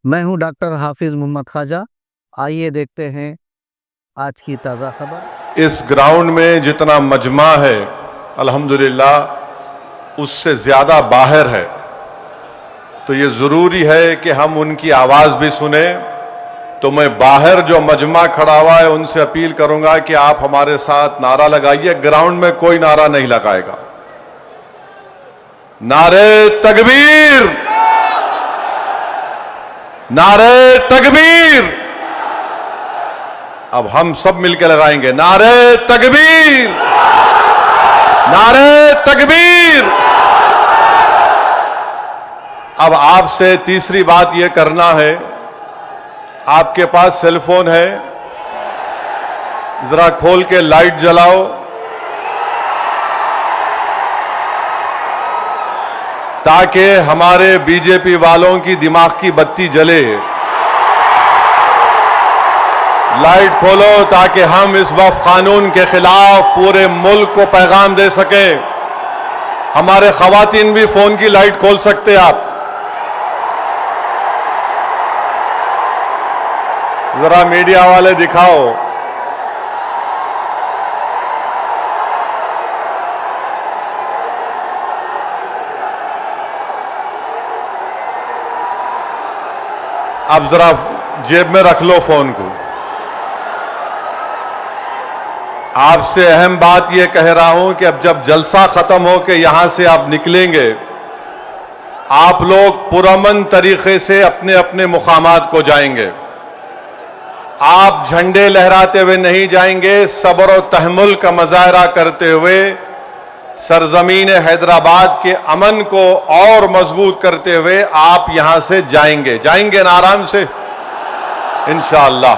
मैं हूं डॉक्टर हाफिज मोहम्मद ख्वाजा। आइए देखते हैं आज की ताज़ा खबर। इस ग्राउंड में जितना मजमा है अल्हम्दुलिल्लाह उससे ज़्यादा बाहर है, तो ये ज़रूरी है कि हम उनकी आवाज़ भी सुने। तो मैं बाहर जो मजमा खड़ा हुआ है उनसे अपील करूंगा कि आप हमारे साथ नारा लगाइए। ग्राउंड में कोई नारा नहीं लगाएगा। नारे तकबीर, नारे तकबीर। अब हम सब मिलकर लगाएंगे नारे तकबीर, नारे तकबीर। अब आपसे तीसरी बात यह करना है, आपके पास सेलफोन है, जरा खोल के लाइट जलाओ। ताकि हमारे बीजेपी वालों की दिमाग की बत्ती जले। लाइट खोलो ताकि हम इस वक्त कानून के खिलाफ पूरे मुल्क को पैगाम दे सके। हमारे खवातीन भी फोन की लाइट खोल सकते आप। जरा मीडिया वाले दिखाओ। अब जरा जेब में रख लो फोन को। आपसे अहम बात यह कह रहा हूं कि अब जब जलसा खत्म हो के यहां से आप निकलेंगे, आप लोग पुरअमन तरीके से अपने अपने मुकामात को जाएंगे। आप झंडे लहराते हुए नहीं जाएंगे, सब्र और तहम्मुल का मुजाहरा करते हुए सरजमीन हैदराबाद के अमन को और मजबूत करते हुए आप यहां से जाएंगे ना आराम से इंशाअल्लाह।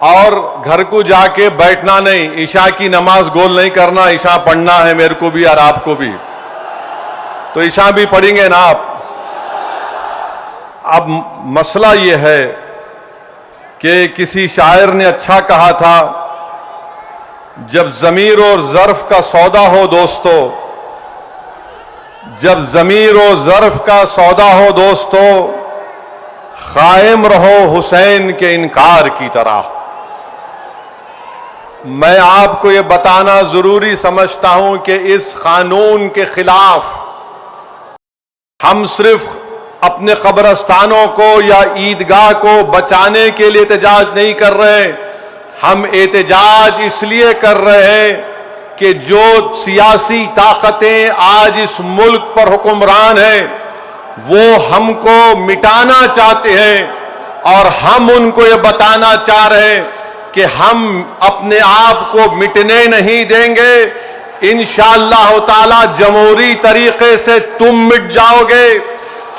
और घर को जाके बैठना नहीं, ईशा की नमाज गोल नहीं करना। ईशा पढ़ना है मेरे को भी और आपको भी, तो ईशा भी पढ़ेंगे ना आप। अब मसला यह है कि किसी शायर ने अच्छा कहा था, जब ज़मीर और ज़र्फ का सौदा हो दोस्तों, जब ज़मीर और ज़र्फ का सौदा हो दोस्तों, कायम रहो हुसैन के इनकार की तरह। मैं आपको यह बताना जरूरी समझता हूं कि इस कानून के खिलाफ हम सिर्फ अपने कब्रस्तानों को या ईदगाह को बचाने के लिए एहतजाज नहीं कर रहे। हम एहतजाज इसलिए कर रहे हैं कि जो सियासी ताकतें आज इस मुल्क पर हुक्मरान हैं वो हमको मिटाना चाहते हैं, और हम उनको ये बताना चाह रहे हैं कि हम अपने आप को मिटने नहीं देंगे। इंशाअल्लाह ताला जमहूरी तरीके से तुम मिट जाओगे।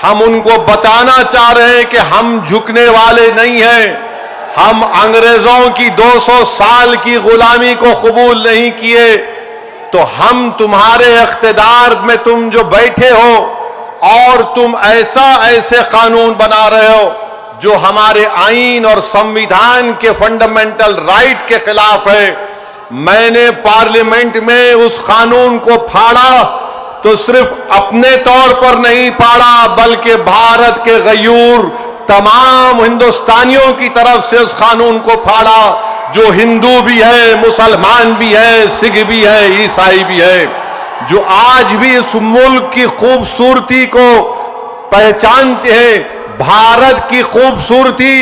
हम उनको बताना चाह रहे हैं कि हम झुकने वाले नहीं हैं। हम अंग्रेजों की 200 साल की गुलामी को कबूल नहीं किए, तो हम तुम्हारे इख्तिदार में तुम जो बैठे हो और तुम ऐसे कानून बना रहे हो जो हमारे आईन और संविधान के फंडामेंटल राइट के खिलाफ है। मैंने पार्लियामेंट में उस कानून को फाड़ा, तो सिर्फ अपने तौर पर नहीं फाड़ा बल्कि भारत के गयूर तमाम हिंदुस्तानियों की तरफ से उस कानून को फाड़ा, जो हिंदू भी है, मुसलमान भी है, सिख भी है, ईसाई भी है, जो आज भी इस मुल्क की खूबसूरती को पहचानते हैं। भारत की खूबसूरती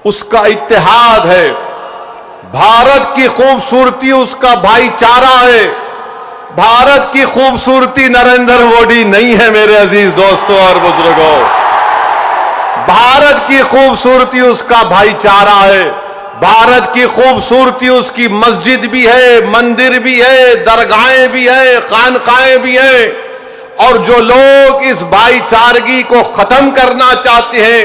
उसका इत्तेहाद है, भारत की खूबसूरती उसका भाईचारा है। भारत की खूबसूरती नरेंद्र मोदी नहीं है मेरे अजीज दोस्तों और बुजुर्गों। भारत की खूबसूरती उसका भाईचारा है। भारत की खूबसूरती उसकी मस्जिद भी है, मंदिर भी है, दरगाहें भी है, खानकाएं भी है। और जो लोग इस भाईचारगी को खत्म करना चाहते हैं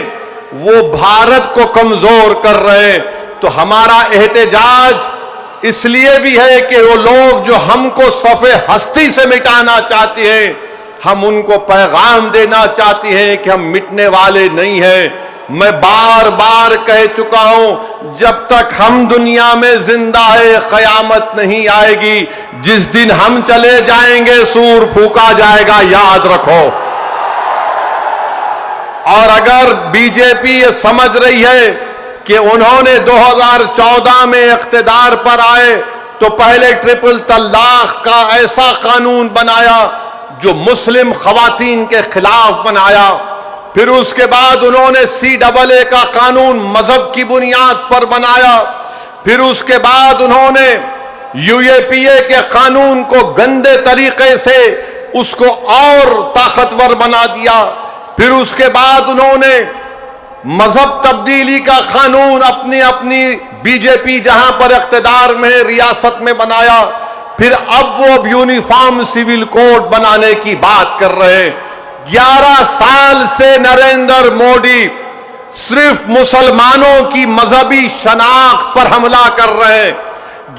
वो भारत को कमजोर कर रहे हैं। तो हमारा एहतजाज इसलिए भी है कि वो लोग जो हमको सफ़े हस्ती से मिटाना चाहते हैं, हम उनको पैगाम देना चाहते हैं कि हम मिटने वाले नहीं हैं। मैं बार बार कह चुका हूं, जब तक हम दुनिया में जिंदा है कयामत नहीं आएगी। जिस दिन हम चले जाएंगे सूर फूका जाएगा, याद रखो। और अगर बीजेपी ये समझ रही है कि उन्होंने 2014 में इख्तिदार पर आए तो पहले ट्रिपल तलाक का ऐसा कानून बनाया जो मुस्लिम खवातीन के खिलाफ बनाया, फिर उसके बाद उन्होंने CAA का कानून मजहब की बुनियाद पर बनाया, फिर उसके बाद उन्होंने UAPA के कानून को गंदे तरीके से उसको और ताकतवर बना दिया, फिर उसके बाद उन्होंने मजहब तब्दीली का कानून अपनी अपनी बीजेपी जहां पर इख्तिदार में रियासत में बनाया, फिर अब वो यूनिफॉर्म सिविल कोड बनाने की बात कर रहे हैं। 11 साल से नरेंद्र मोदी सिर्फ मुसलमानों की मजहबी शनाख्त पर हमला कर रहे हैं।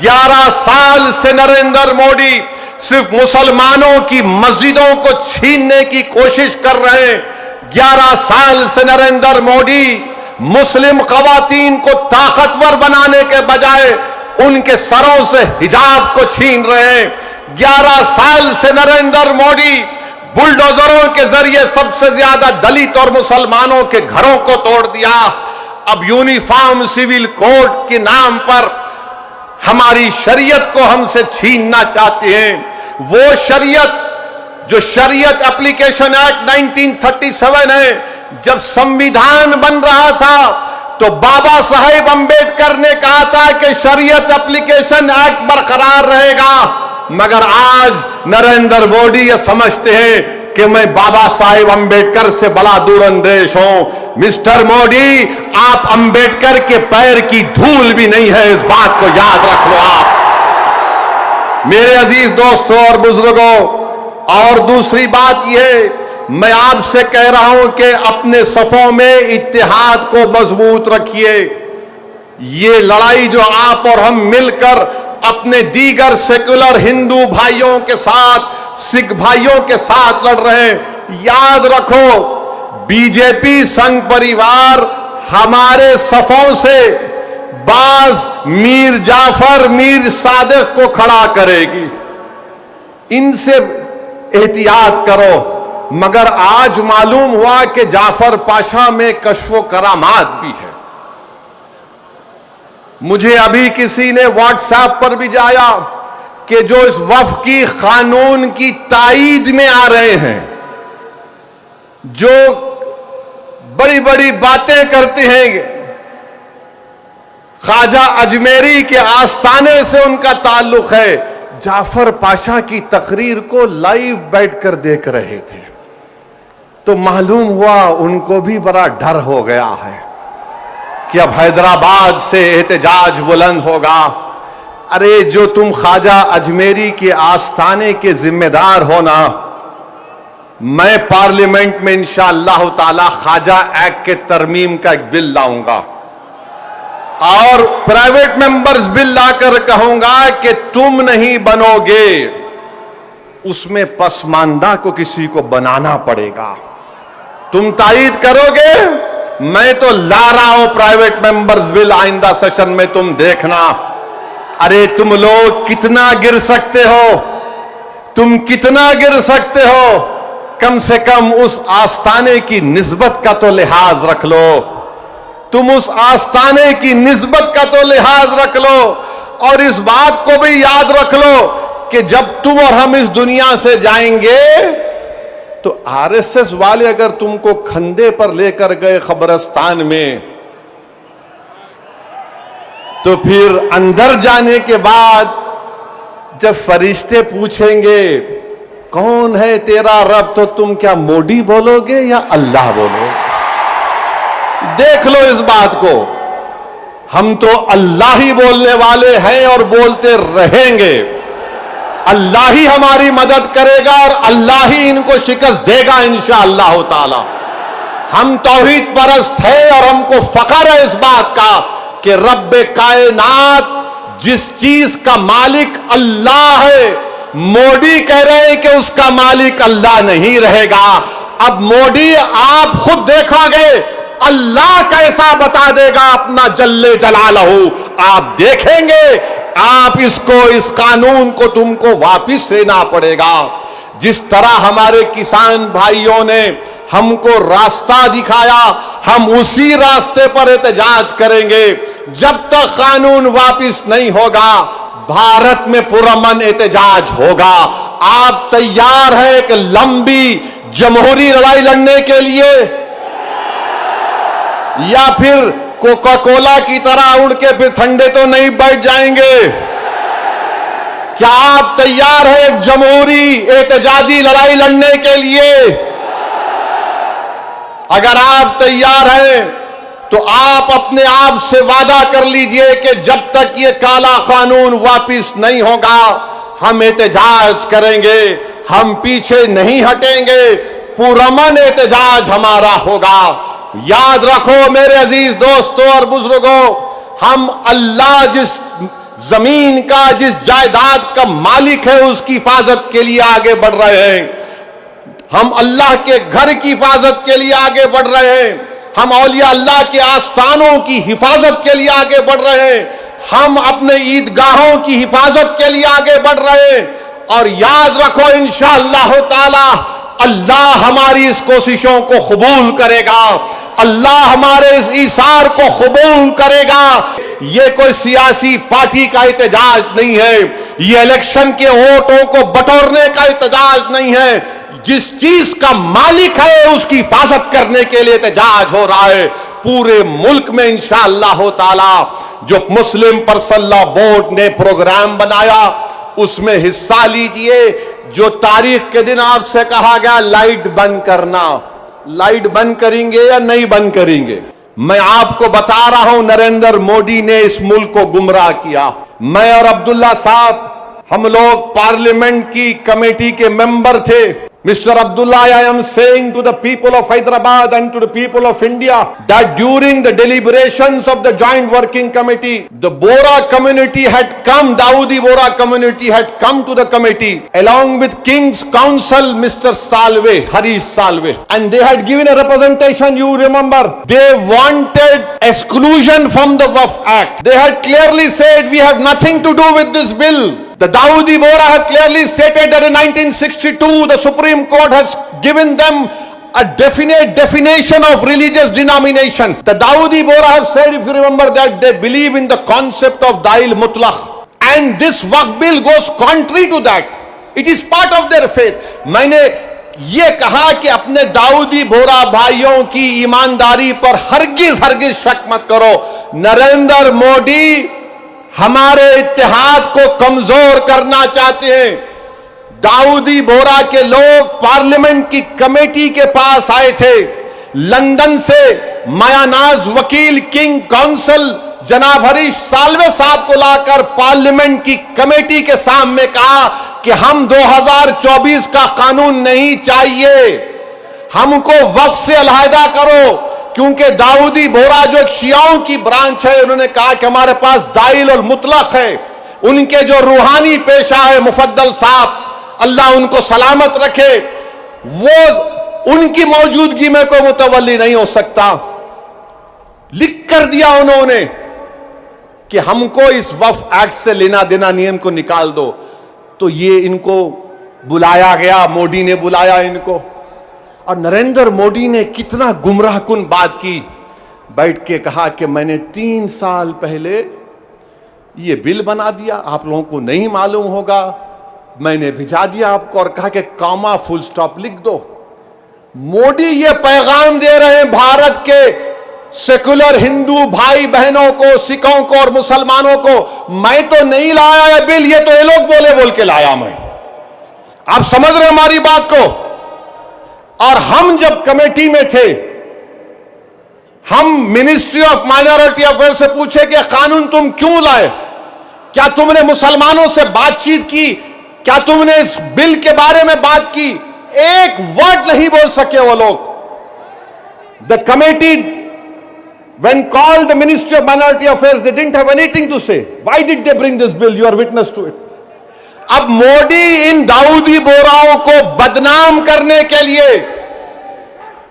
11 साल से नरेंद्र मोदी सिर्फ मुसलमानों की मस्जिदों को छीनने की कोशिश कर रहे हैं। 11 साल से नरेंद्र मोदी मुस्लिम खवातीन को ताकतवर बनाने के बजाय उनके सरों से हिजाब को छीन रहे हैं। 11 साल से नरेंद्र मोदी बुलडोजरों के जरिए सबसे ज्यादा दलित और मुसलमानों के घरों को तोड़ दिया। अब यूनिफॉर्म सिविल कोड के नाम पर हमारी शरीयत को हमसे छीनना चाहते हैं। वो शरीयत जो शरीयत एप्लीकेशन एक्ट 1937 है, जब संविधान बन रहा था तो बाबा साहेब अंबेडकर ने कहा था कि शरीयत एप्लीकेशन एक्ट बरकरार रहेगा, मगर आज नरेंद्र मोदी ये समझते हैं कि मैं बाबा साहेब अंबेडकर से बड़ा दूरंदेश हूं। मिस्टर मोदी, आप अंबेडकर के पैर की धूल भी नहीं है, इस बात को याद रख लो आप। मेरे अजीज दोस्तों और बुजुर्गों, और दूसरी बात यह, मैं आपसे कह रहा हूं कि अपने सफों में इत्तेहाद को मजबूत रखिए। ये लड़ाई जो आप और हम मिलकर अपने दीगर सेकुलर हिंदू भाइयों के साथ, सिख भाइयों के साथ लड़ रहे हैं, याद रखो बीजेपी संघ परिवार हमारे सफों से बाज मीर जाफर, मीर सादिक को खड़ा करेगी। इनसे एहतियात करो। मगर आज मालूम हुआ कि जाफर पाशा में कश्फो करामात भी है। मुझे अभी किसी ने व्हाट्सएप पर भी जाया कि जो इस वफ़की कानून की ताईद में आ रहे हैं, जो बड़ी बड़ी बातें करते हैं, ख्वाजा अजमेरी के आस्थाने से उनका ताल्लुक है, जाफर पाशा की तकरीर को लाइव बैठकर देख रहे थे, तो मालूम हुआ उनको भी बड़ा डर हो गया है कि अब हैदराबाद से एहतजाज बुलंद होगा। अरे जो तुम ख्वाजा अजमेरी के आस्थाने के जिम्मेदार हो ना, मैं पार्लियामेंट में इंशाअल्लाह ताला ख्वाजा एक्ट के तरमीम का एक बिल लाऊंगा और प्राइवेट मेंबर्स बिल लाकर कहूंगा कि तुम नहीं बनोगे, उसमें पसमानदा को किसी को बनाना पड़ेगा। तुम तायीद करोगे, मैं तो ला रहा हूं प्राइवेट मेंबर्स बिल आइंदा सेशन में, तुम देखना। अरे तुम लोग कितना गिर सकते हो, तुम कितना गिर सकते हो, कम से कम उस आस्थाने की निस्बत का तो लिहाज रख लो। तुम उस आस्थाने की निस्बत का तो लिहाज रख लो, और इस बात को भी याद रख लो कि जब तुम और हम इस दुनिया से जाएंगे तो आरएसएस वाले अगर तुमको खंदे पर लेकर गए कब्रिस्तान में, तो फिर अंदर जाने के बाद जब फरिश्ते पूछेंगे कौन है तेरा रब, तो तुम क्या मोदी बोलोगे या अल्लाह बोलोगे? देख लो इस बात को। हम तो अल्लाह ही बोलने वाले हैं और बोलते रहेंगे। अल्लाह ही हमारी मदद करेगा और अल्लाह ही इनको शिकस्त देगा इंशाअल्लाह ताला। हम तौहीद परस्त हैं और हमको फख्र है इस बात का कि रब्बे कायनात जिस चीज का मालिक अल्लाह है, मोदी कह रहे हैं कि उसका मालिक अल्लाह नहीं रहेगा। अब मोदी आप खुद देखोगे अल्लाह कैसा बता देगा अपना जल्ले जलालहू, आप देखेंगे। आप इसको, इस कानून को तुमको वापिस लेना पड़ेगा। जिस तरह हमारे किसान भाइयों ने हमको रास्ता दिखाया, हम उसी रास्ते पर एहतजाज करेंगे। जब तक कानून वापिस नहीं होगा, भारत में पुरअमन एहतजाज होगा। आप तैयार हैं एक लंबी जमहूरी लड़ाई लड़ने के लिए, या फिर कोका कोला की तरह उड़ के फिर ठंडे तो नहीं बैठ जाएंगे? क्या आप तैयार हैं एक जमहूरी एहतजाजी लड़ाई लड़ने के लिए? अगर आप तैयार हैं तो आप अपने आप से वादा कर लीजिए कि जब तक ये काला कानून वापिस नहीं होगा, हम एहतजाज करेंगे, हम पीछे नहीं हटेंगे, पुरअमन एहतजाज हमारा होगा। याद रखो मेरे अजीज दोस्तों और बुजुर्गों, हम अल्लाह जिस जमीन का, जिस जायदाद का मालिक है, उसकी हिफाजत के लिए आगे बढ़ रहे हैं। हम अल्लाह के घर की हिफाजत के लिए आगे बढ़ रहे हैं। हम औलिया अल्लाह के आस्थानों की हिफाजत के लिए आगे बढ़ रहे हैं। हम अपने ईदगाहों की हिफाजत के लिए आगे बढ़ रहे हैं। और याद रखो इंशाअल्लाह ताला अल्लाह हमारी इस कोशिशों को कबूल करेगा, अल्लाह हमारे इस ईसार को कबूल करेगा। ये कोई सियासी पार्टी का एहतजाज नहीं है, ये इलेक्शन के वोटों को बटोरने का एहतजाज नहीं है। जिस चीज का मालिक है उसकी हिफाजत करने के लिए एहतजाज हो रहा है पूरे मुल्क में इंशाअल्लाह ताला। जो मुस्लिम पर्सनल बोर्ड ने प्रोग्राम बनाया उसमें हिस्सा लीजिए। जो तारीख के दिन आपसे कहा गया लाइट बंद करना, लाइट बंद करेंगे या नहीं बंद करेंगे? मैं आपको बता रहा हूं, नरेंद्र मोदी ने इस मुल्क को गुमराह किया। मैं और अब्दुल्ला साहब, हम लोग पार्लियामेंट की कमेटी के मेंबर थे। Mr. Abdullah, I am saying to the people of Hyderabad and to the people of India that during the deliberations of the Joint Working Committee, the Bora community had come, Dawoodi Bora community had come to the committee along with King's Counsel, Mr. Salve, Harish Salve, and they had given a representation, you remember. They wanted exclusion from the Waqf Act. They had clearly said, we have nothing to do with this bill. The Dawoodi Bora have clearly stated that in 1962 the Supreme Court has given them a definite definition of religious denomination. The Dawoodi Bora have said, if you remember, that they believe in the concept of Dail Mutlaq, and this Waqf bill goes contrary to that. It is part of their faith. मैंने ये कहा कि अपने दाऊदी बोरा भाइयों की ईमानदारी पर हरगिज शक मत करो। नरेंद्र मोदी हमारे इत्तेहाद को कमजोर करना चाहते हैं। दाऊदी बोरा के लोग पार्लियामेंट की कमेटी के पास आए थे, लंदन से मायानाज वकील किंग काउंसिल जनाब हरीश साल्वे साहब को लाकर पार्लियामेंट की कमेटी के सामने कहा कि हम 2024 का कानून नहीं चाहिए, हमको वक्फ से अलहदा करो। क्योंकि दाऊदी बोरा जो एक शियाओं की ब्रांच है, उन्होंने कहा कि हमारे पास दाइल और मुतलक है। उनके जो रूहानी पेशा है मुफद्दल साहब, अल्लाह उनको सलामत रखे, वो उनकी मौजूदगी में कोई मुतवल्ली नहीं हो सकता। लिख कर दिया उन्होंने कि हमको इस वक्फ एक्ट से लेना देना नियम को निकाल दो। तो ये इनको बुलाया गया, मोदी ने बुलाया इनको, और नरेंद्र मोदी ने कितना गुमराहकुन बात की। बैठ के कहा कि मैंने 3 साल पहले ये बिल बना दिया, आप लोगों को नहीं मालूम होगा, मैंने भिजा दिया आपको, और कहा कि कॉमा फुल स्टॉप लिख दो। मोदी ये पैगाम दे रहे हैं भारत के सेकुलर हिंदू भाई बहनों को, सिखों को और मुसलमानों को, मैं तो नहीं लाया है बिल, ये तो ये लोग बोल के लाया मैं। आप समझ रहे हमारी बात को? और हम जब कमेटी में थे, हम मिनिस्ट्री ऑफ माइनॉरिटी अफेयर से पूछे कि कानून तुम क्यों लाए, क्या तुमने मुसलमानों से बातचीत की, क्या तुमने इस बिल के बारे में बात की? एक वर्ड नहीं बोल सके वो लोग। The committee when called the Ministry of Minority Affairs, they didn't have anything to say. Why did they bring this bill? You are witness to it. अब मोदी इन दाऊदी बोराओं को बदनाम करने के लिए,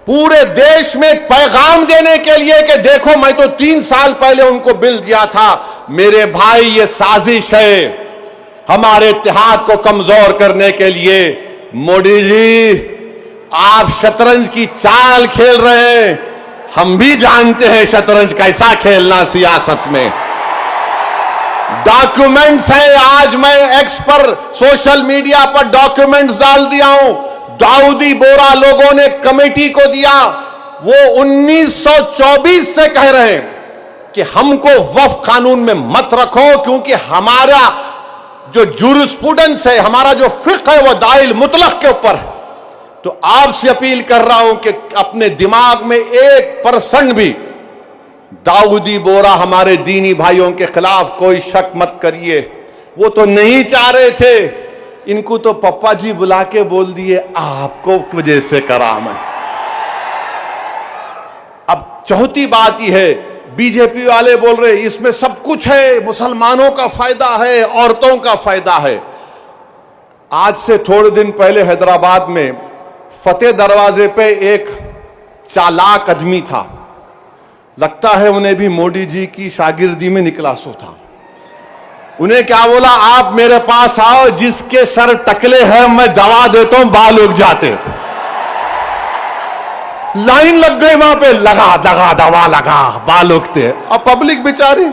पूरे देश में एक पैगाम देने के लिए कि देखो मैं तो 3 साल पहले उनको बिल दिया था। मेरे भाई, ये साजिश है हमारे इत्तेहाद को कमजोर करने के लिए। मोदी जी, आप शतरंज की चाल खेल रहे हैं, हम भी जानते हैं शतरंज कैसा खेलना सियासत में। डॉक्यूमेंट्स है, आज मैं एक्स पर सोशल मीडिया पर डॉक्यूमेंट्स डाल दिया हूं। दाऊदी बोरा लोगों ने कमेटी को दिया, वो 1924 से कह रहे हैं कि हमको वक्फ कानून में मत रखो, क्योंकि हमारा जो जूरिस्प्रूडेंस है, हमारा जो फिक्र है, वो दाइल मुतलक के ऊपर है। तो आपसे अपील कर रहा हूं कि अपने दिमाग में 1% भी दाऊदी बोरा हमारे दीनी भाइयों के खिलाफ कोई शक मत करिए। वो तो नहीं चाह रहे थे, इनको तो पप्पा जी बुला के बोल दिए आपको वजह से करा मैं। अब चौथी बात यह है, बीजेपी वाले बोल रहे इसमें सब कुछ है, मुसलमानों का फायदा है, औरतों का फायदा है। आज से थोड़े दिन पहले हैदराबाद में फतेह दरवाजे पे एक चालाक आदमी था, लगता है उन्हें भी मोदी जी की शागिर्दी में निकला सो था। उन्हें क्या बोला, आप मेरे पास आओ, जिसके सर टकले हैं मैं दवा देता हूं, बाल उग जाते। लाइन लग गई वहां पे, लगा दगा दवा लगा, बाल उगते। अब पब्लिक बेचारी,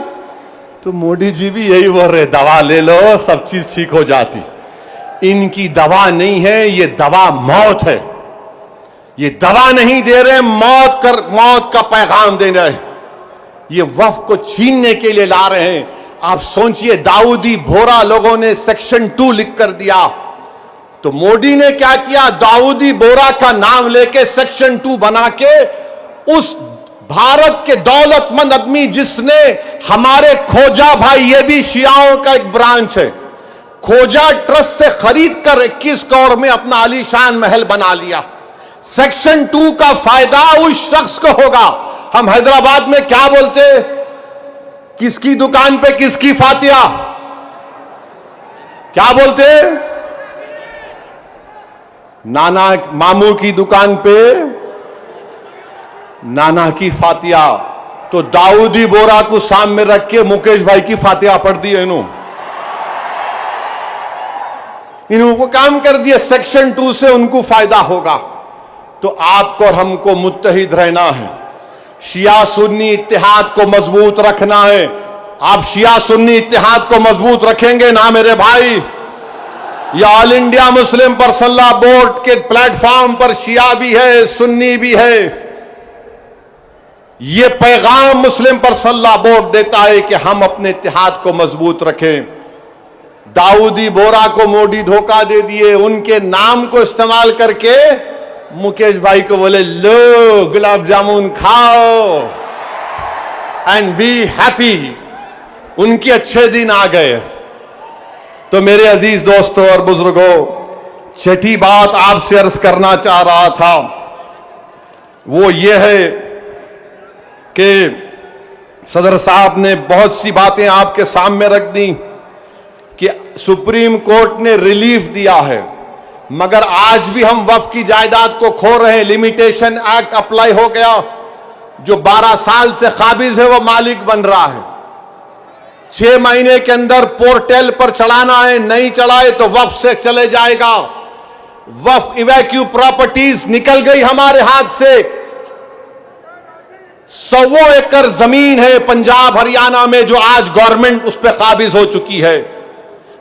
तो मोदी जी भी यही बोल रहे, दवा ले लो सब चीज ठीक हो जाती। इनकी दवा नहीं है, ये दवा मौत है। ये दवा नहीं दे रहे, मौत का पैगाम दे रहे हैं। ये वक्फ को छीनने के लिए ला रहे हैं। आप सोचिए, दाऊदी बोरा लोगों ने सेक्शन 2 लिख कर दिया, तो मोदी ने क्या किया, दाऊदी बोरा का नाम लेके सेक्शन 2 बना के उस भारत के दौलतमंद आदमी जिसने हमारे खोजा भाई, ये भी शियाओं का एक ब्रांच है, खोजा ट्रस्ट से खरीद कर 21 करोड़ में अपना आलीशान महल बना लिया। सेक्शन 2 का फायदा उस शख्स को होगा। हम हैदराबाद में क्या बोलते, किसकी दुकान पे किसकी फातिया, क्या बोलते, नाना मामू की दुकान पे नाना की फातिया। तो दाऊदी बोरा को सामने रख के मुकेश भाई की फातिया पढ़ दी है इन्होंने काम कर दिया। सेक्शन 2 से उनको फायदा होगा। तो आपको और हमको मुत्तहिद रहना है, शिया सुन्नी इत्तेहाद को मजबूत रखना है। आप शिया सुन्नी इत्तेहाद को मजबूत रखेंगे ना मेरे भाई? ये all India Muslim personal board के प्लेटफॉर्म पर शिया भी है, सुन्नी भी है। ये पैगाम मुस्लिम पर्सनल बोर्ड देता है कि हम अपने इत्तेहाद को मजबूत रखें। दाऊदी बोरा को मोदी धोखा दे दिए, उनके नाम को इस्तेमाल करके मुकेश भाई को बोले लो गुलाब जामुन खाओ एंड बी हैप्पी। उनके अच्छे दिन आ गए। तो मेरे अजीज दोस्तों और बुजुर्गों, छठी बात आपसे अर्ज करना चाह रहा था वो ये है कि सदर साहब ने बहुत सी बातें आपके सामने रख दी कि सुप्रीम कोर्ट ने रिलीफ दिया है, मगर आज भी हम वक्फ की जायदाद को खो रहे हैं। लिमिटेशन एक्ट अप्लाई हो गया, जो 12 साल से काबिज है वो मालिक बन रहा है। 6 महीने के अंदर पोर्टल पर चढ़ाना है, नहीं चढ़ाए तो वक्फ से चले जाएगा। वक्फ इवैक्यू प्रॉपर्टीज निकल गई हमारे हाथ से। 100 एकड़ जमीन है पंजाब हरियाणा में, जो आज गवर्नमेंट उस पर काबिज हो चुकी है।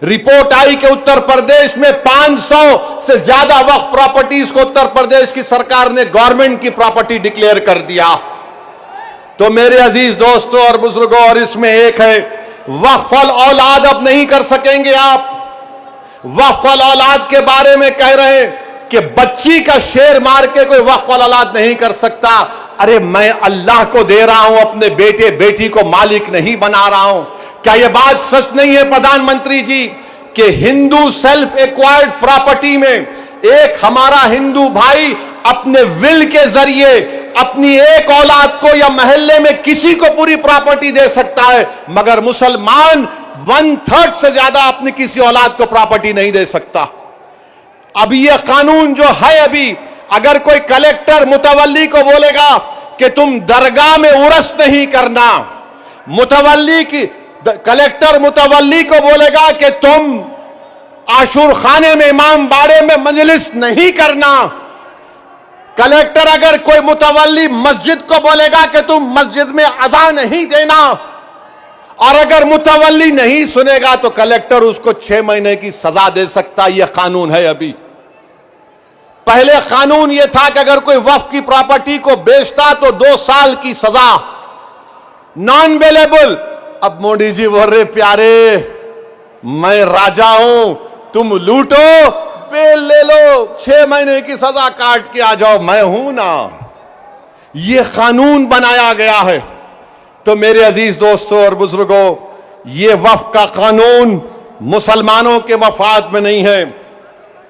रिपोर्ट आई कि उत्तर प्रदेश में 500 से ज्यादा वक्फ प्रॉपर्टीज को उत्तर प्रदेश की सरकार ने गवर्नमेंट की प्रॉपर्टी डिक्लेयर कर दिया। तो मेरे अजीज दोस्तों और बुजुर्गों, और इसमें एक है वक्फ औलाद अब नहीं कर सकेंगे आप। वक्फ औलाद के बारे में कह रहे हैं कि बच्ची का शेर मार के कोई वक्फ औलाद नहीं कर सकता। अरे मैं अल्लाह को दे रहा हूं, अपने बेटे बेटी को मालिक नहीं बना रहा हूं। क्या यह बात सच नहीं है प्रधानमंत्री जी कि हिंदू सेल्फ एक्वायर्ड प्रॉपर्टी में एक हमारा हिंदू भाई अपने विल के जरिए अपनी एक औलाद को या मोहल्ले में किसी को पूरी प्रॉपर्टी दे सकता है, मगर मुसलमान 1/3 से ज्यादा अपनी किसी औलाद को प्रॉपर्टी नहीं दे सकता। अभी यह कानून जो है, अभी अगर कोई कलेक्टर मुतवल्ली को बोलेगा कि तुम दरगाह में उर्स नहीं करना, कलेक्टर मुतवल्ली को बोलेगा कि तुम आशूर खाने में इमाम बाड़े में मजलिस नहीं करना, कलेक्टर अगर कोई मुतवल्ली मस्जिद को बोलेगा कि तुम मस्जिद में अज़ान नहीं देना, और अगर मुतवल्ली नहीं सुनेगा तो कलेक्टर उसको 6 महीने की सजा दे सकता। यह कानून है। अभी पहले कानून यह था कि अगर कोई वक्फ की प्रॉपर्टी को बेचता तो 2 साल की सजा, नॉन वेलेबल। अब मोदी जी बोल रहे प्यारे मैं राजा हूं, तुम लूटो बेल ले लो, 6 महीने की सजा काट के आ जाओ, मैं हूं ना। यह कानून बनाया गया है। तो मेरे अजीज दोस्तों और बुजुर्गों, यह वक्फ का कानून मुसलमानों के मफाद में नहीं है,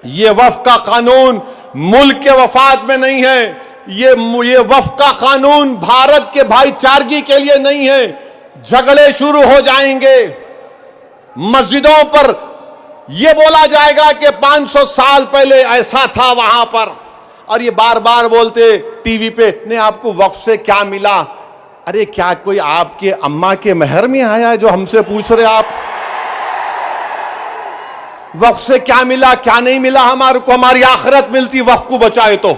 यह वक्फ का कानून मुल्क के वफाद में नहीं है, ये वक्फ का कानून भारत के भाईचारगी के लिए नहीं है। झगड़े शुरू हो जाएंगे, मस्जिदों पर यह बोला जाएगा कि 500 साल पहले ऐसा था वहां पर, और ये बार बार बोलते टीवी पे, नहीं आपको वक्फ से क्या मिला। अरे क्या कोई आपके अम्मा के महर में आया है जो हमसे पूछ रहे आप वक्फ से क्या मिला क्या नहीं मिला। हमारे को हमारी आखिरत मिलती वक्फ को बचाए तो।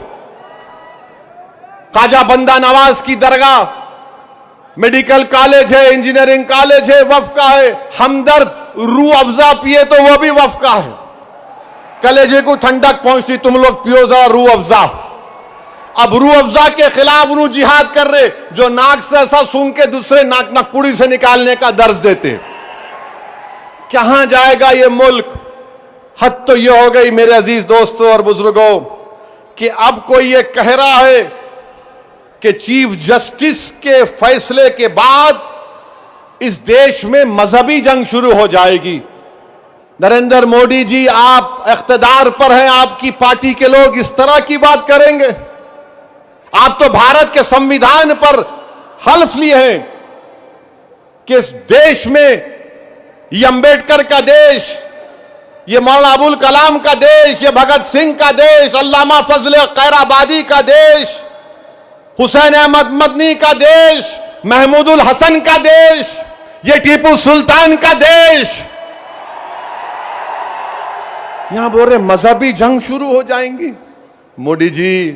ख्वाजा बंदा नवाज की दरगाह, मेडिकल कॉलेज है, इंजीनियरिंग कॉलेज है, वक्फ का है। हमदर्द रूह अफ़ज़ा पिए तो वह भी वक्फ का है। कलेजे को ठंडक पहुंचती, तुम लोग पियो जरा रूह अफ़ज़ा। अब रूह अफ़ज़ा के खिलाफ उन्होंने जिहाद कर रहे जो नाक से ऐसा सूंघ के दूसरे नाक नकपुड़ी से निकालने का दर्ज देते। कहां जाएगा ये मुल्क। हद तो यह हो गई मेरे अजीज दोस्तों और बुजुर्गों कि अब कोई ये कह रहा है कि चीफ जस्टिस के फैसले के बाद इस देश में मजहबी जंग शुरू हो जाएगी। नरेंद्र मोदी जी, आप इख्तिदार पर हैं, आपकी पार्टी के लोग इस तरह की बात करेंगे। आप तो भारत के संविधान पर हल्फ लिए हैं कि इस देश में ये अंबेडकर का देश, ये मौलाना अबुल कलाम का देश, ये भगत सिंह का देश, अल्लामा फजल खैराबादी का देश, हुसैन अहमद मदनी का देश, महमूदुल हसन का देश, ये टीपू सुल्तान का देश। यहां बोल रहे मजहबी जंग शुरू हो जाएंगी। मोदी जी,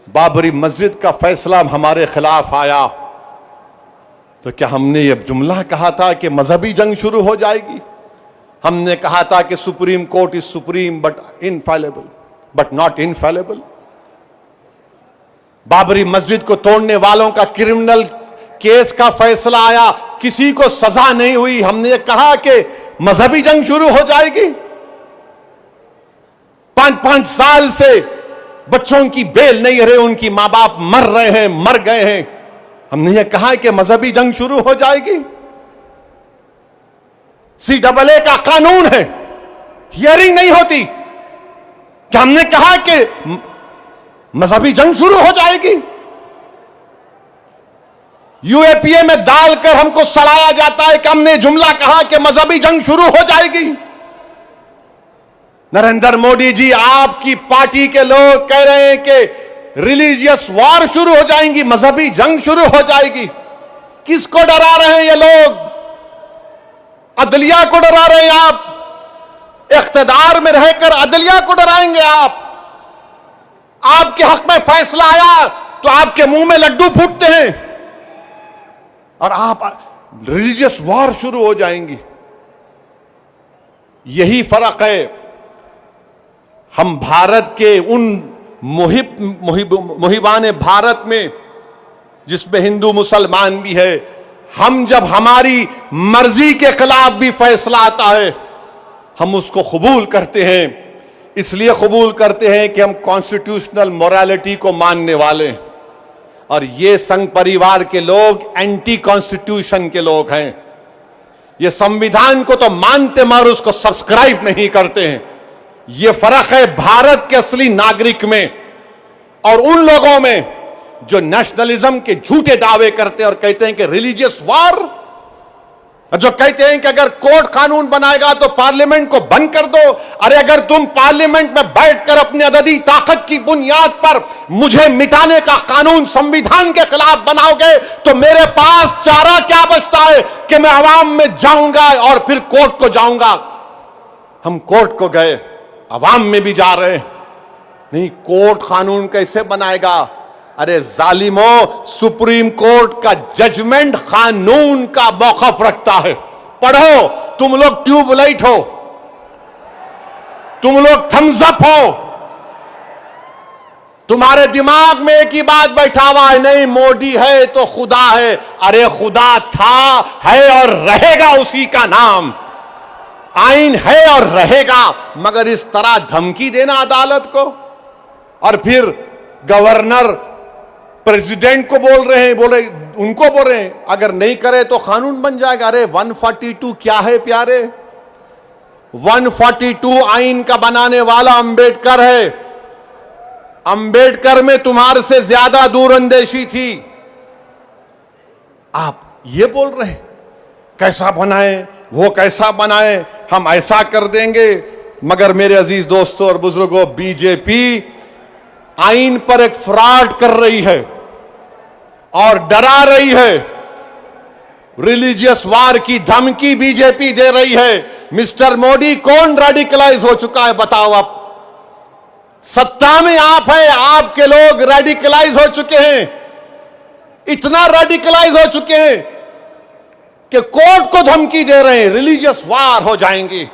बाबरी मस्जिद का फैसला हमारे खिलाफ आया तो क्या हमने ये जुमला कहा था कि मजहबी जंग शुरू हो जाएगी? हमने कहा था कि supreme court is supreme but infallible, but not infallible. Babri मस्जिद को तोड़ने वालों का क्रिमिनल केस का फैसला आया, किसी को सजा नहीं हुई। हमने ये कहा कि मजहबी जंग शुरू हो जाएगी। 5-5 साल से बच्चों की बेल नहीं रहे, उनकी मां बाप मर रहे हैं, मर गए हैं। हमने ये कहा कि मजहबी जंग शुरू हो जाएगी। CAA का कानून है, हियरिंग नहीं होती। क्या हमने कहा कि मजहबी जंग शुरू हो जाएगी? UAPA में डालकर हमको सड़ाया जाता है कि हमने जुमला कहा कि मजहबी जंग शुरू हो जाएगी। नरेंद्र मोदी जी, आपकी पार्टी के लोग कह रहे हैं कि रिलीजियस वॉर शुरू हो जाएंगी, मजहबी जंग शुरू हो जाएगी। किसको डरा रहे हैं ये लोग? अदलिया को डरा रहे हैं आप। इख्तिदार में रहकर अदलिया को डराएंगे आप। आपके हक में फैसला आया तो आपके मुंह में लड्डू फूटते हैं और आप रिलीजियस वॉर शुरू हो जाएंगी। यही फर्क है। हम भारत के उन मुहिबान भारत में जिसमें हिंदू मुसलमान भी है, हम जब हमारी मर्जी के खिलाफ भी फैसला आता है हम उसको कबूल करते हैं। इसलिए कबूल करते हैं कि हम कॉन्स्टिट्यूशनल मोरालिटी को मानने वाले हैं। और ये संघ परिवार के लोग एंटी कॉन्स्टिट्यूशन के लोग हैं। ये संविधान को तो मानते मगर उसको सब्सक्राइब नहीं करते हैं। ये फर्क है भारत के असली नागरिक में और उन लोगों में जो नेशनलिज्म के झूठे दावे करते हैं और कहते हैं कि रिलीजियस वॉर, जो कहते हैं कि अगर कोर्ट कानून बनाएगा तो पार्लियामेंट को बंद कर दो। अरे अगर तुम पार्लियामेंट में बैठकर अपनी अददी ताकत की बुनियाद पर मुझे मिटाने का कानून संविधान के खिलाफ बनाओगे तो मेरे पास चारा क्या बचता है कि मैं अवाम में जाऊंगा और फिर कोर्ट को जाऊंगा। हम कोर्ट को गए, अवाम में भी जा रहे हैं। नहीं, कोर्ट कानून कैसे बनाएगा? अरे जालिमों, सुप्रीम कोर्ट का जजमेंट कानून का मौकफ रखता है। पढ़ो, तुम लोग ट्यूबलाइट हो, तुम लोग थम्स अप हो, तुम्हारे दिमाग में एक ही बात बैठा हुआ है, नहीं मोदी है तो खुदा है। अरे खुदा था, है और रहेगा उसी का नाम। आइन है और रहेगा, मगर इस तरह धमकी देना अदालत को, और फिर गवर्नर प्रेसिडेंट को बोल रहे हैं, उनको बोल रहे हैं अगर नहीं करे तो कानून बन जाएगा। अरे 142 क्या है प्यारे? 142 आइन का बनाने वाला अंबेडकर है। अंबेडकर में तुम्हारे से ज्यादा दूरअंदेशी थी। आप ये बोल रहे हैं कैसा बनाए, वो कैसा बनाए, हम ऐसा कर देंगे। मगर मेरे अजीज दोस्तों और बुजुर्गों, बीजेपी आइन पर एक फ्रॉड कर रही है और डरा रही है। रिलीजियस वार की धमकी बीजेपी दे रही है। मिस्टर मोदी, कौन रेडिकलाइज हो चुका है बताओ आप? सत्ता में आप है, आपके लोग रेडिकलाइज हो चुके हैं। इतना रेडिकलाइज हो चुके हैं कि कोर्ट को धमकी दे रहे हैं, रिलीजियस वार हो जाएंगी।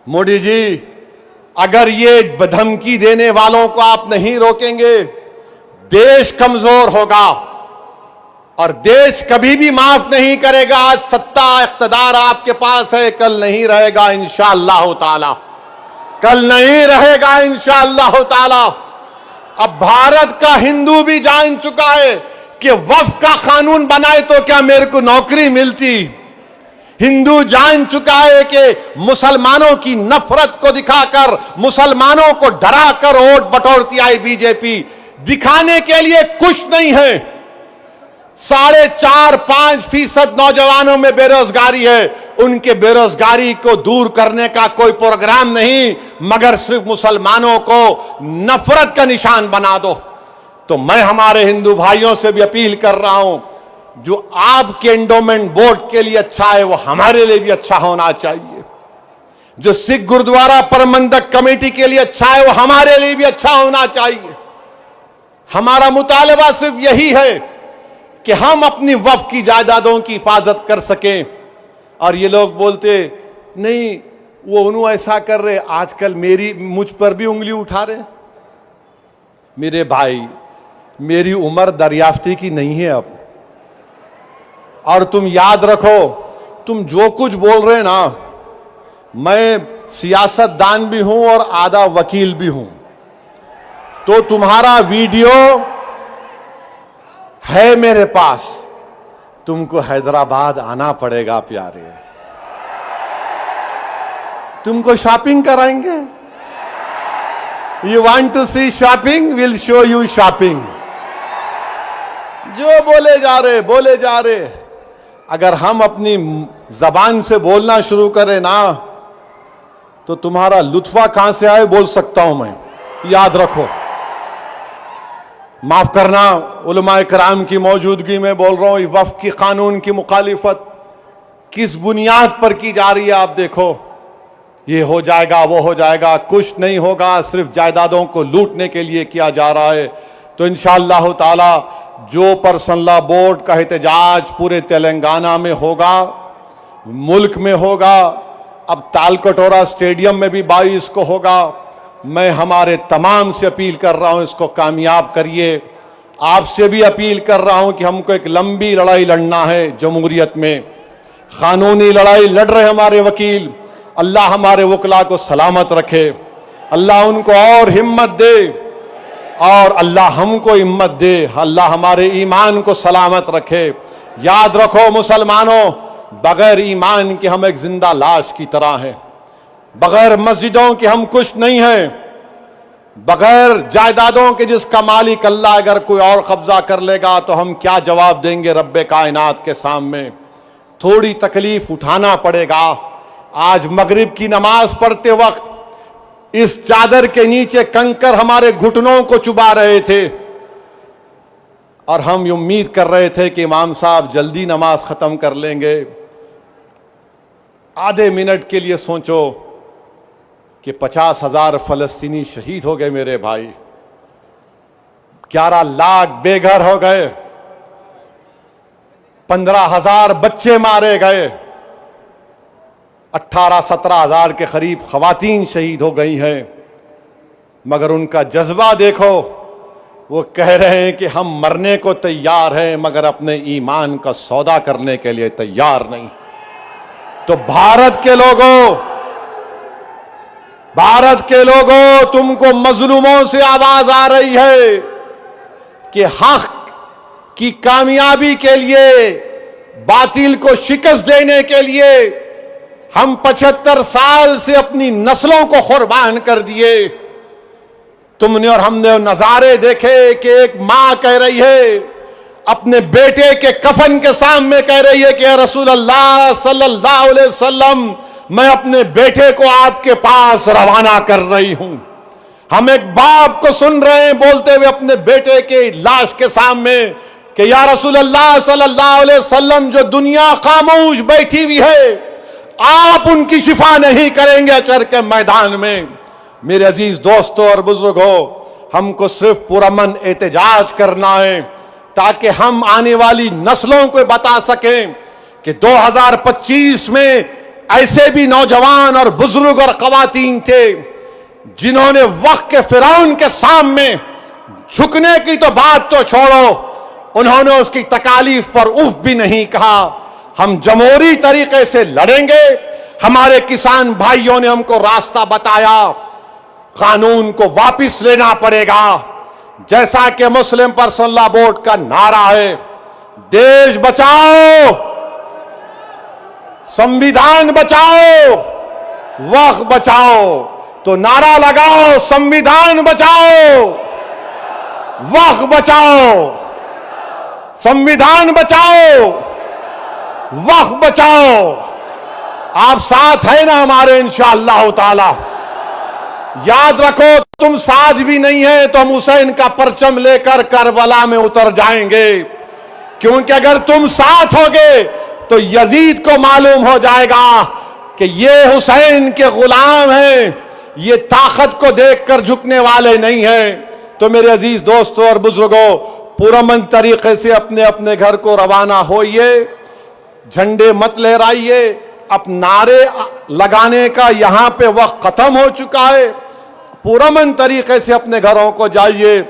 मोदी जी, अगर ये धमकी देने वालों को आप नहीं रोकेंगे, देश कमजोर होगा और देश कभी भी माफ नहीं करेगा। आज सत्ता इख्तिदार आपके पास है, कल नहीं रहेगा इंशाअल्लाह ताला, कल नहीं रहेगा इंशाअल्लाह ताला। अब भारत का हिंदू भी जान चुका है कि वक्फ का कानून बनाए तो क्या मेरे को नौकरी मिलती। हिंदू जान चुका है कि मुसलमानों की नफरत को दिखाकर, मुसलमानों को डराकर वोट बटोरती आई बीजेपी। दिखाने के लिए कुछ नहीं है। 4.5-5% नौजवानों में बेरोजगारी है। उनके बेरोजगारी को दूर करने का कोई प्रोग्राम नहीं, मगर सिर्फ मुसलमानों को नफरत का निशान बना दो। तो मैं हमारे हिंदू भाइयों से भी अपील कर रहा हूं, जो आपके एंडोमेंट बोर्ड के लिए अच्छा है वो हमारे लिए भी अच्छा होना चाहिए। जो सिख गुरुद्वारा प्रबंधक कमेटी के लिए अच्छा है वो हमारे लिए भी अच्छा होना चाहिए। हमारा मुतालबा सिर्फ यही है कि हम अपनी वक्फ की जायदादों की हिफाजत कर सकें। और ये लोग बोलते नहीं, वो उन्होंने ऐसा कर रहे, आजकल मुझ पर भी उंगली उठा रहे। मेरे भाई, मेरी उम्र दरियाफ्ती की नहीं है अब। और तुम याद रखो, तुम जो कुछ बोल रहे ना, मैं सियासतदान भी हूं और आधा वकील भी हूं। तो तुम्हारा वीडियो है मेरे पास, तुमको हैदराबाद आना पड़ेगा प्यारे। तुमको शॉपिंग कराएंगे। You want to see shopping, will show you shopping. जो बोले जा रहे। अगर हम अपनी जबान से बोलना शुरू करें ना, तो तुम्हारा लुत्फा कहां से आए बोल सकता हूं मैं। याद रखो, माफ करना, उलमाए कराम की मौजूदगी में बोल रहा हूं। वक्फ की कानून की मुखालिफत किस बुनियाद पर की जा रही है आप देखो। ये हो जाएगा, वो हो जाएगा, कुछ नहीं होगा, सिर्फ जायदादों को लूटने के लिए किया जा रहा है। तो इंशाअल्लाह ताला जो पर्सनल लॉ बोर्ड का एहतजाज पूरे तेलंगाना में होगा, मुल्क में होगा, अब तालकटोरा स्टेडियम में भी 22 को होगा। मैं हमारे तमाम से अपील कर रहा हूं, इसको कामयाब करिए। आपसे भी अपील कर रहा हूं कि हमको एक लंबी लड़ाई लड़ना है जमहूरियत में। कानूनी लड़ाई लड़ रहे हमारे वकील, अल्लाह हमारे वकला को सलामत रखे, अल्लाह उनको और हिम्मत दे, और अल्लाह हमको हिम्मत दे, अल्लाह हमारे ईमान को सलामत रखे। याद रखो मुसलमानों, बगैर ईमान के हम एक जिंदा लाश की तरह हैं। बगैर मस्जिदों के हम कुछ नहीं हैं। बगैर जायदादों के जिसका मालिक अल्लाह अगर कोई और कब्जा कर लेगा तो हम क्या जवाब देंगे रब्बे कायनात के सामने। थोड़ी तकलीफ उठाना पड़ेगा। आज मगरिब की नमाज पढ़ते वक्त इस चादर के नीचे कंकर हमारे घुटनों को चुबा रहे थे, और हम उम्मीद कर रहे थे कि इमाम साहब जल्दी नमाज खत्म कर लेंगे। आधे मिनट के लिए सोचो कि 50,000 फलस्तीनी शहीद हो गए मेरे भाई, 11 लाख बेघर हो गए, 15,000 बच्चे मारे गए, 18-17 के करीब खवातीन शहीद हो गई हैं। मगर उनका जज्बा देखो, वो कह रहे हैं कि हम मरने को तैयार हैं मगर अपने ईमान का सौदा करने के लिए तैयार नहीं। तो भारत के लोगों, तुमको मजलूमों से आवाज आ रही है कि हक की कामयाबी के लिए, बातिल को शिकस्त देने के लिए हम 75 साल से अपनी नस्लों को कुर्बान कर दिए। तुमने और हमने नजारे देखे कि एक मां कह रही है अपने बेटे के कफन के सामने, कह रही है कि या रसूल अल्लाह सल्लल्लाहु अलैहि वसल्लम, मैं अपने बेटे को आपके पास रवाना कर रही हूं। हम एक बाप को सुन रहे हैं बोलते हुए अपने बेटे के लाश के सामने कि या रसूल अल्लाह सल्लल्लाहु अलैहि वसल्लम, जो दुनिया खामोश बैठी हुई है, आप उनकी शिफा नहीं करेंगे अचर के मैदान में। मेरे अजीज दोस्तों और बुजुर्गों, हमको सिर्फ पुरअमन एहतजाज करना है ताकि हम आने वाली नस्लों को बता सकें कि 2025 में ऐसे भी नौजवान और बुजुर्ग और खवातीन थे जिन्होंने वक्त के फिरौन के सामने झुकने की तो बात तो छोड़ो, उन्होंने उसकी तकालीफ पर उफ भी नहीं कहा। हम जमहूरी तरीके से लड़ेंगे। हमारे किसान भाइयों ने हमको रास्ता बताया, कानून को वापस लेना पड़ेगा। जैसा कि मुस्लिम पर्सनल लॉ बोर्ड का नारा है, देश बचाओ, संविधान बचाओ, वक्त बचाओ। तो नारा लगाओ, संविधान बचाओ, वक्त बचाओ, संविधान बचाओ, वक्त बचाओ। आप साथ है ना हमारे इंशाअल्लाह ताला। याद रखो, तुम साथ भी नहीं है तो हम हुसैन का परचम लेकर करबला में उतर जाएंगे, क्योंकि अगर तुम साथ होगे तो यजीद को मालूम हो जाएगा कि ये हुसैन के गुलाम हैं, ये ताकत को देखकर झुकने वाले नहीं हैं। तो मेरे अजीज दोस्तों और बुजुर्गों, पुरअमन तरीके से अपने अपने घर को रवाना होइए, झंडे मत लहराइए। अब नारे लगाने का यहां पे वक्त खत्म हो चुका है। पुरअमन तरीके से अपने घरों को जाइए।